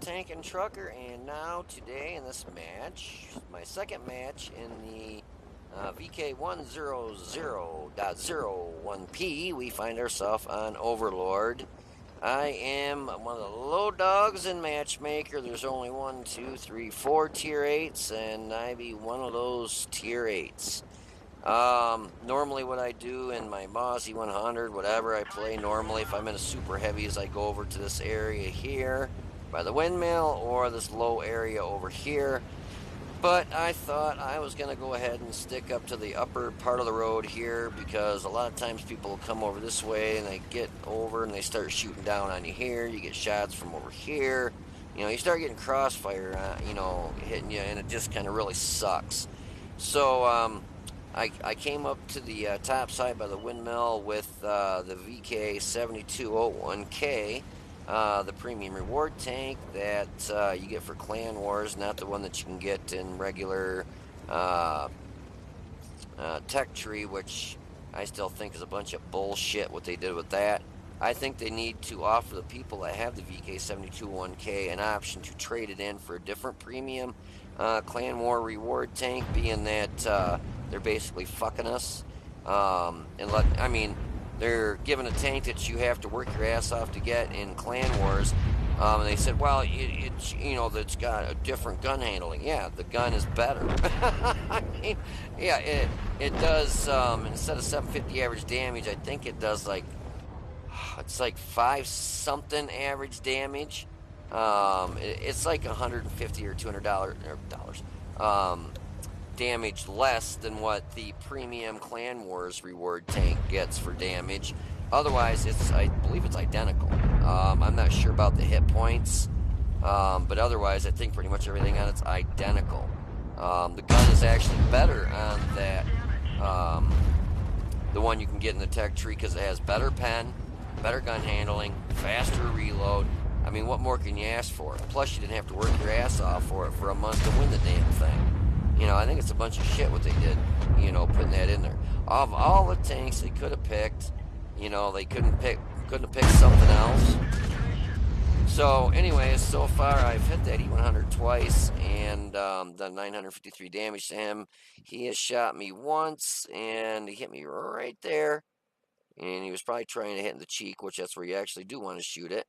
Tankin' Trucker, and now today in this match, my second match in the VK100.01P, we find ourselves on Overlord. I am one of the low dogs in Matchmaker. There's only 1, 2, 3, 4 tier 8s, and I be one of those tier 8s. Normally what I do in my Mozzie 100, whatever I play normally, if I'm in a super heavies, I go over to this area here by the windmill or this low area over here. But I thought I was going to go ahead and stick up to the upper part of the road here because a lot of times people will come over this way and they get over and they start shooting down on you here. You get shots from over here. You know, you start getting crossfire, hitting you, and it just kind of really sucks. So, I came up to the top side by the windmill with the VK7201K, the premium reward tank that you get for Clan Wars, not the one that you can get in regular Tech Tree, which I still think is a bunch of bullshit what they did with that. I think they need to offer the people that have the VK7201K an option to trade it in for a different premium Clan War reward tank, being that they're basically fucking us. They're given a tank that you have to work your ass off to get in Clan Wars. And they said, well, that's got a different gun handling. Yeah, the gun is better. It does, instead of 750 average damage, I think it does it's like 5 something average damage. It's like $150 or $200 damage less than what the premium Clan Wars reward tank gets for damage. Otherwise, I believe it's identical. I'm not sure about the hit points, but otherwise, I think pretty much everything on it's identical. The gun is actually better on that, the one you can get in the Tech Tree, because it has better pen, better gun handling, faster reload. I mean, what more can you ask for? Plus, you didn't have to work your ass off for it for a month to win the damn thing. I think it's a bunch of shit what they did, putting that in there. Of all the tanks they could have picked, they couldn't have picked something else. So, anyways, so far I've hit that E100 twice and done 953 damage to him. He has shot me once, and he hit me right there. And he was probably trying to hit in the cheek, which that's where you actually do want to shoot it.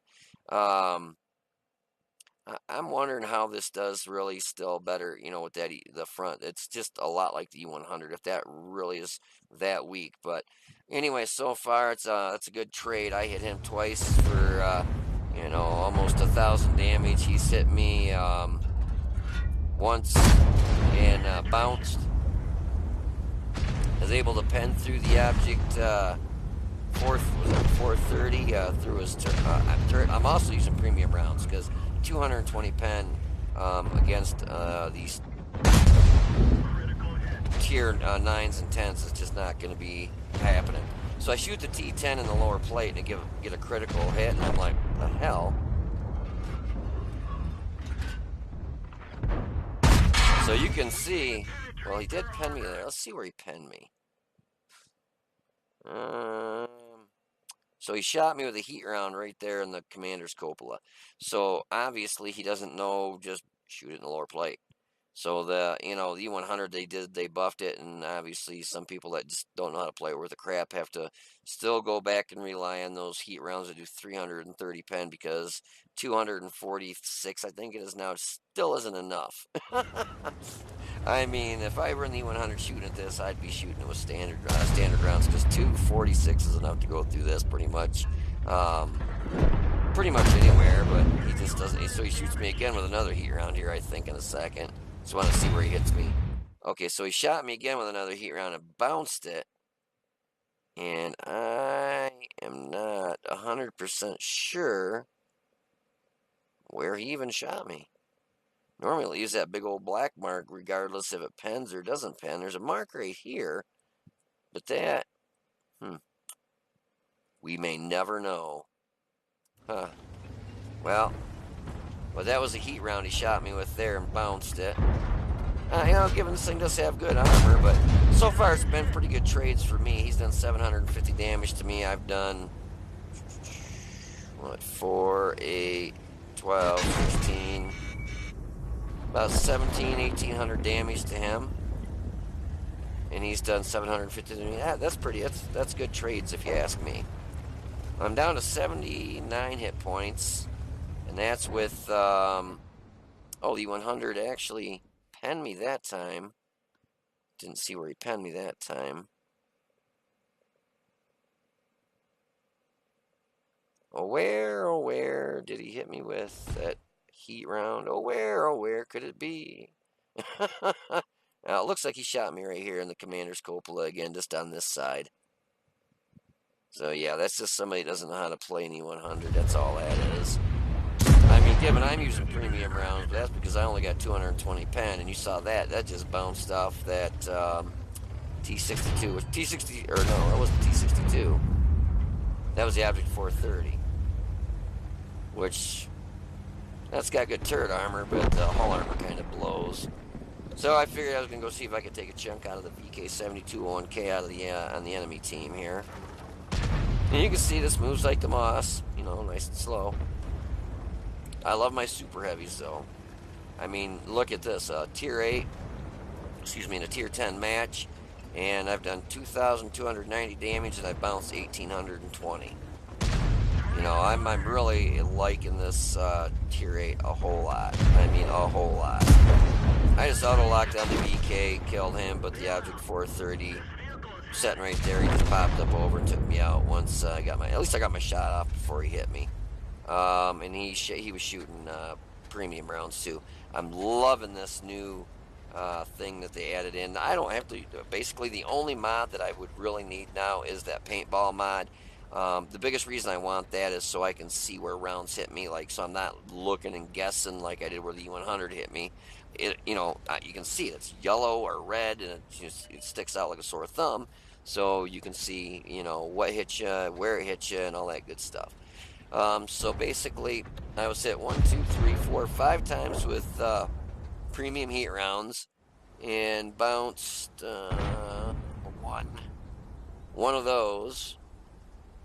I'm wondering how this does really still better, with that the front. It's just a lot like the E100, if that really is that weak. But anyway, so far it's a good trade. I hit him twice for almost 1,000 damage. He's hit me once and bounced. Was able to pen through the object 430 through his turret. I'm also using premium rounds because 220 pen against these tier 9s and 10s is just not going to be happening. So I shoot the T10 in the lower plate and get a critical hit, and I'm like, the hell? So you can see, well, he did pen me there. Let's see where he penned me. So he shot me with a heat round right there in the commander's cupola. So obviously he doesn't know just shoot it in the lower plate. So the E100 they buffed it, and obviously some people that just don't know how to play it worth a crap have to still go back and rely on those heat rounds that do 330 pen, because 246 I think it is now still isn't enough. I mean, if I were in the E100 shooting at this, I'd be shooting it with standard rounds, because 246 is enough to go through this pretty much anywhere. But he just doesn't. So he shoots me again with another heat round here, I think, in a second. Just want to see where he hits me. Okay, so he shot me again with another heat round and bounced it. And I am not 100% sure where he even shot me. Normally he'll use that big old black mark regardless if it pens or doesn't pen. There's a mark right here, but that, we may never know. Huh. Well, that was a heat round he shot me with there and bounced it. Given this thing does have good armor, but so far it's been pretty good trades for me. He's done 750 damage to me. I've done, 4, 8, 12, 16, about 1800 damage to him. And he's done 750 to me. Yeah, that's good trades if you ask me. I'm down to 79 hit points. And that's with, the E100 actually penned me that time. Didn't see where he penned me that time. Oh, where did he hit me with that heat round? Oh, where could it be? Now, it looks like he shot me right here in the commander's cupola again, just on this side. So, yeah, that's just somebody that doesn't know how to play an E100. That's all that is. I mean, given I'm using premium rounds, but that's because I only got 220 pen, and you saw that. That just bounced off that T62. T60, or no, that wasn't T62. That was the Object 430. Which, that's got good turret armor, but the hull armor kind of blows. So I figured I was going to go see if I could take a chunk out of the VK7201K out of the on the enemy team here. And you can see this moves like the Moss, you know, nice and slow. I love my super heavies though. I mean, look at this, tier 8, in a tier 10 match, and I've done 2,290 damage and I bounced 1,820. You know, I'm really liking this tier 8 a whole lot. I mean, a whole lot. I just auto-locked down the VK, killed him, but the Object 430 sitting right there, he just popped up over and took me out once I got at least I got my shot off before he hit me. And he was shooting premium rounds too. I'm loving this new thing that they added in. I don't have to, basically the only mod that I would really need now is that paintball mod. The biggest reason I want that is so I can see where rounds hit me, like, so I'm not looking and guessing like I did where the E100 hit me. You know, you can see it. It's yellow or red, and it sticks out like a sore thumb, so you can see, you know, what hit you, where it hit you, and all that good stuff. So basically, I was hit 1, 2, 3, 4, 5 times with premium heat rounds, and bounced one of those.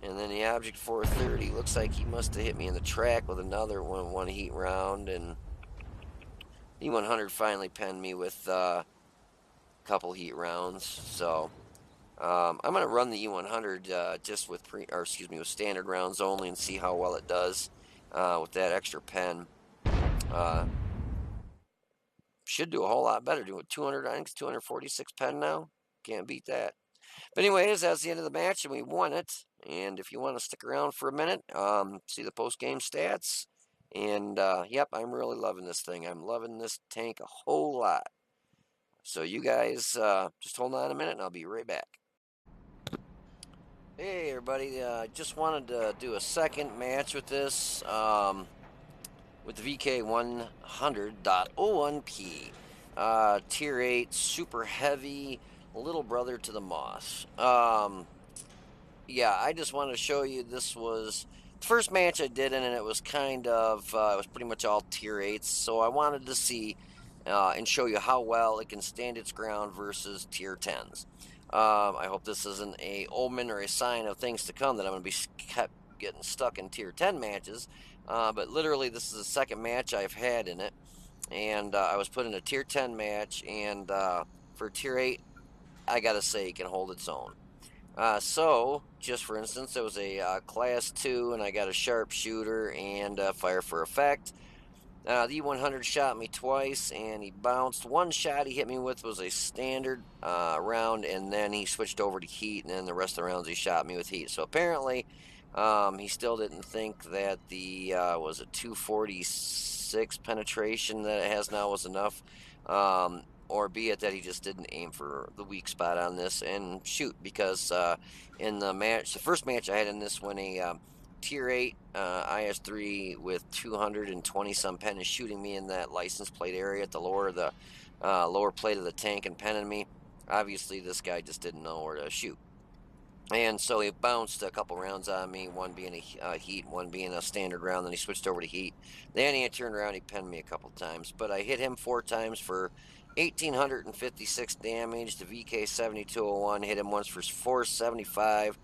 And then the Object 430 looks like he must have hit me in the track with another one heat round, and E100 finally penned me with a couple heat rounds. So I'm gonna run the E100 just with with standard rounds only and see how well it does with that extra pen. Should do a whole lot better. Doing 200, I think it's 246 pen now. Can't beat that. But anyways, that's the end of the match, and we won it. And if you want to stick around for a minute, see the post-game stats. And, yep, I'm really loving this thing. I'm loving this tank a whole lot. So you guys just hold on a minute, and I'll be right back. Hey, everybody. Just wanted to do a second match with this, with the VK100.01P. Tier 8, super heavy, little brother to the Moss. Yeah, I just wanted to show you, this was the first match I did in, and it was kind of, it was pretty much all tier 8s, so I wanted to see and show you how well it can stand its ground versus tier 10s. I hope this isn't a omen or a sign of things to come that I'm going to be kept getting stuck in tier 10 matches, but literally this is the second match I've had in it, and I was put in a tier 10 match, and for tier 8, I gotta say it can hold its own. So, just for instance, it was a class 2, and I got a sharpshooter and fire for effect. The E100 shot me twice, and he bounced. One shot he hit me with was a standard round, and then he switched over to heat, and then the rest of the rounds he shot me with heat. So apparently, he still didn't think that the, was it 246 penetration that it has now was enough. Or be it that he just didn't aim for the weak spot on this and shoot, because in the first match I had in this one, a tier 8 IS-3 with 220 some pen is shooting me in that license plate area at the lower plate of the tank and penning me. Obviously this guy just didn't know where to shoot, and so he bounced a couple rounds on me, one being a heat, one being a standard round. Then he switched over to heat. Then he turned around, he penned me a couple times, but I hit him 4 times for 1,856 damage. The VK7201 hit him once for 475,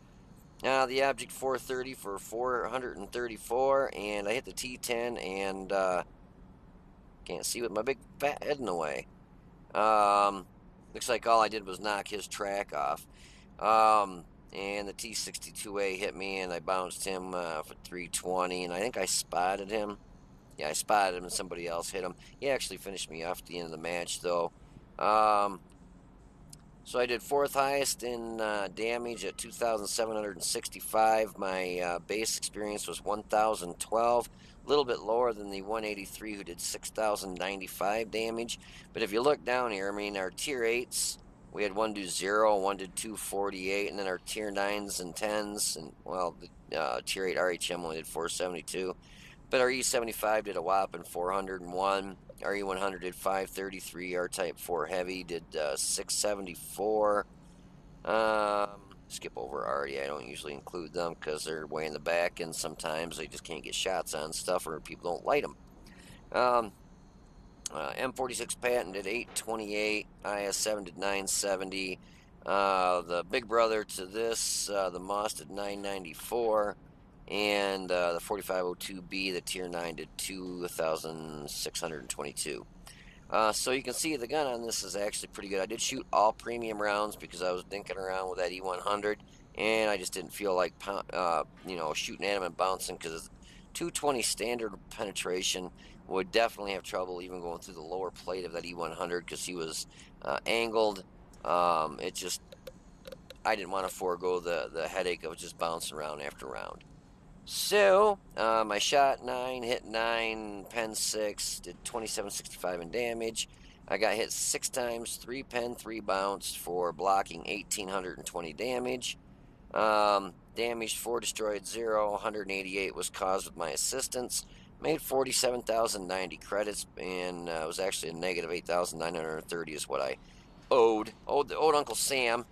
The Object 430 for 434, and I hit the T10 and can't see with my big fat head in the way. Looks like all I did was knock his track off. And the T62A hit me, and I bounced him for 320, and I think I spotted him. Yeah, I spotted him, and somebody else hit him. He actually finished me off at the end of the match, though. So I did 4th highest in damage at 2,765. My base experience was 1,012, a little bit lower than the 183 who did 6,095 damage. But if you look down here, I mean, our tier 8s, we had one do 0, one did 248, and then our tier 9s and 10s, and well, the tier 8 RHM only did 472. But our E75 did a whopping 401. Our E100 did 533. Our Type 4 Heavy did 674. Skip over Artie. I don't usually include them because they're way in the back, and sometimes they just can't get shots on stuff or people don't light them. M46 Patton did 828. IS7 did 970. The big brother to this, the Moss did 994. And the 4502B, the tier 9, did 2,622. So you can see the gun on this is actually pretty good. I did shoot all premium rounds because I was dinking around with that E100, and I just didn't feel like shooting at him and bouncing because 220 standard penetration would definitely have trouble even going through the lower plate of that E100 because he was angled. I didn't want to forego the headache of just bouncing around after round. So, I shot 9, hit 9, pen 6, did 2765 in damage. I got hit 6 times, 3 pen, 3 bounce for blocking 1820 damage. Damaged 4, destroyed 0, 188 was caused with my assistance. Made 47,090 credits, and it was actually a negative 8,930 is what I owed Uncle Sam.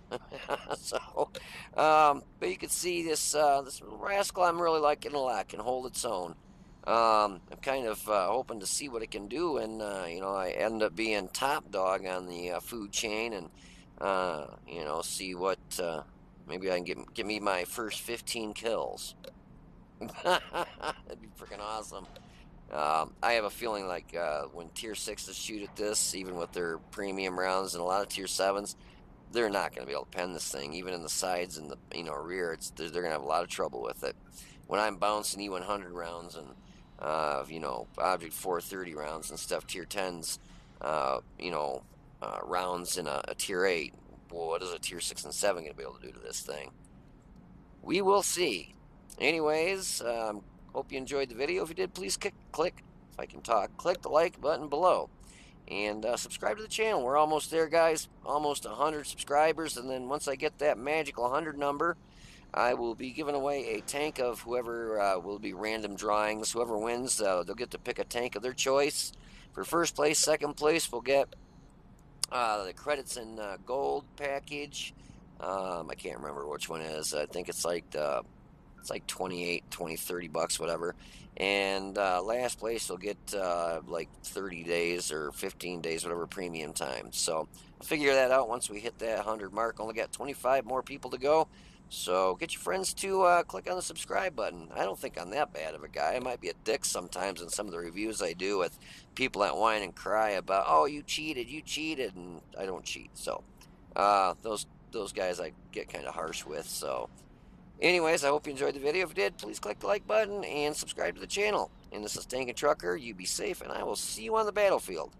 So, but you can see this rascal I'm really liking a lot, can hold its own. I'm kind of hoping to see what it can do, and I end up being top dog on the food chain, and see what maybe I can get me my first 15 kills. That'd be freaking awesome. I have a feeling like when tier 6s shoot at this, even with their premium rounds and a lot of tier 7s, they're not going to be able to pen this thing, even in the sides and the rear. They're going to have a lot of trouble with it. When I'm bouncing E100 rounds and Object 430 rounds and stuff, tier 10s, rounds in a tier 8, well, what is a tier 6 and 7 going to be able to do to this thing? We will see. Anyways, hope you enjoyed the video. If you did, please click, if I can talk, click the like button below. And subscribe to the channel. We're almost there, guys. Almost 100 subscribers. And then once I get that magical 100 number, I will be giving away a tank of whoever will be random drawings. Whoever wins, they'll get to pick a tank of their choice. For first place, second place, we'll get the credits in gold package. I can't remember which one it is. I think it's like 28, 20, 30 bucks, whatever. And last place will get like 30 days or 15 days, whatever premium time. So I'll figure that out once we hit that 100 mark. Only got 25 more people to go. So get your friends to click on the subscribe button. I don't think I'm that bad of a guy. I might be a dick sometimes in some of the reviews I do with people that whine and cry about, oh, you cheated, and I don't cheat. So those guys I get kind of harsh with. So anyways, I hope you enjoyed the video. If you did, please click the like button and subscribe to the channel. And this is Tank and Trucker. You be safe, and I will see you on the battlefield.